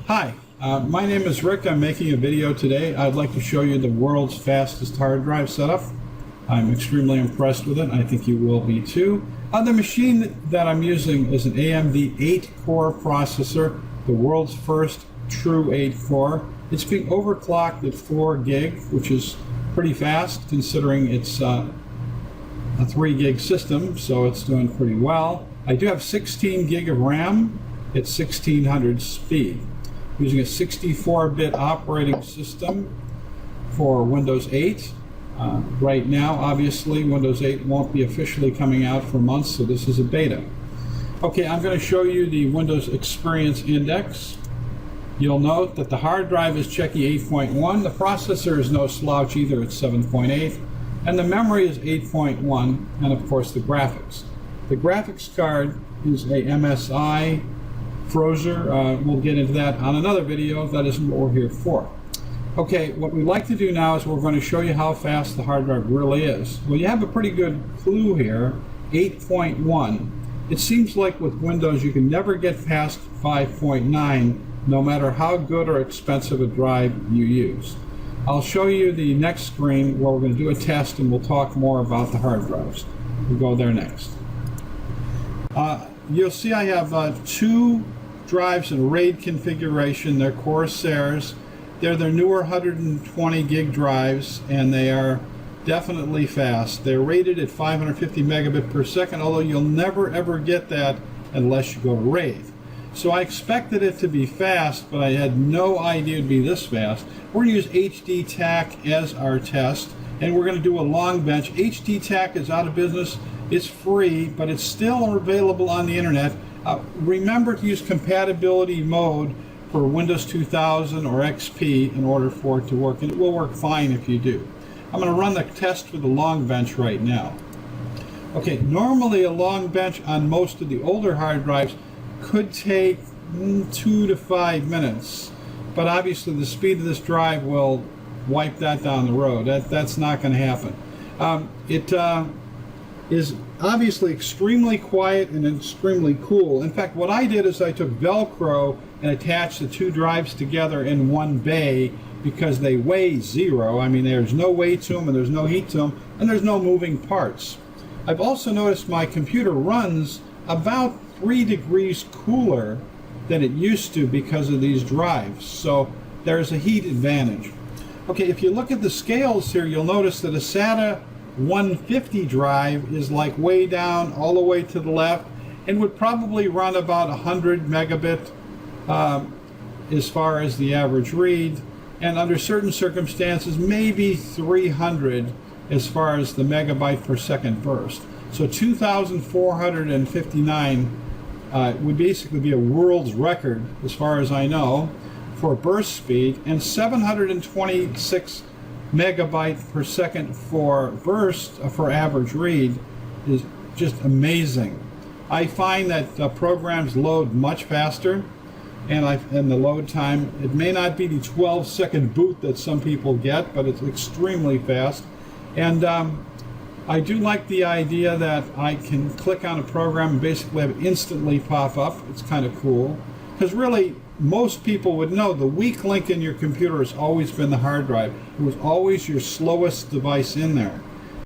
Hi, my name is Rick. I'm making a video today. I'd like to show you the world's fastest hard drive setup. I'm extremely impressed with it. I think you will be too. The machine that I'm using is an AMD 8-core processor, the world's first true 8-core. It's being overclocked at 4 gig, which is pretty fast considering it's a 3 gig system, so it's doing pretty well. I do have 16 gig of RAM at 1600 speed. Using a 64-bit operating system for Windows 8. Right now, obviously, Windows 8 won't be officially coming out for months, so this is a beta. Okay, I'm going to show you the Windows Experience Index. You'll note that the hard drive is Checky 8.1, the processor is no slouch either at 7.8, and the memory is 8.1, and of course the graphics. The graphics card is a MSI Frozer. We'll get into that on another video. That isn't what we're here for. Okay, what we'd like to do now is we're going to show you how fast the hard drive really is. Well, you have a pretty good clue here, 8.1. It seems like with Windows you can never get past 5.9 no matter how good or expensive a drive you use. I'll show you the next screen where we're going to do a test and we'll talk more about the hard drives. We'll go there next. You'll see I have 2 drives in RAID configuration. They're Corsairs. They're their newer 120 gig drives, and they are definitely fast. They're rated at 550 megabit per second, although you'll never ever get that unless you go to RAID. So I expected it to be fast, but I had no idea it'd be this fast. We're going to use HD TAC as our test, and we're going to do a long bench. HD TAC is out of business. It's free, but it's still available on the internet. Remember to use compatibility mode for Windows 2000 or XP in order for it to work, and it will work fine if you do. I'm going to run the test for the long bench right now. Okay, normally a long bench on most of the older hard drives could take 2 to 5 minutes, but obviously the speed of this drive will wipe that down the road. That's not going to happen. It is obviously extremely quiet and extremely cool. In fact, what I did is I took Velcro and attached the 2 drives together in one bay because they weigh 0. I mean, there's no weight to them and there's no heat to them and there's no moving parts. I've also noticed my computer runs about 3 degrees cooler than it used to because of these drives, so there's a heat advantage. Okay, if you look at the scales here, you'll notice that a SATA 150 drive is like way down all the way to the left and would probably run about 100 megabit as far as the average read, and under certain circumstances maybe 300 as far as the megabyte per second burst. So 2459 would basically be a world's record as far as I know for burst speed, and 726 megabyte per second for burst for average read is just amazing. I find that programs load much faster, and the load time, it may not be the 12-second boot that some people get, but it's extremely fast. And I do like the idea that I can click on a program and basically have it instantly pop up. It's kind of cool, because really most people would know the weak link in your computer has always been the hard drive. It was always your slowest device in there.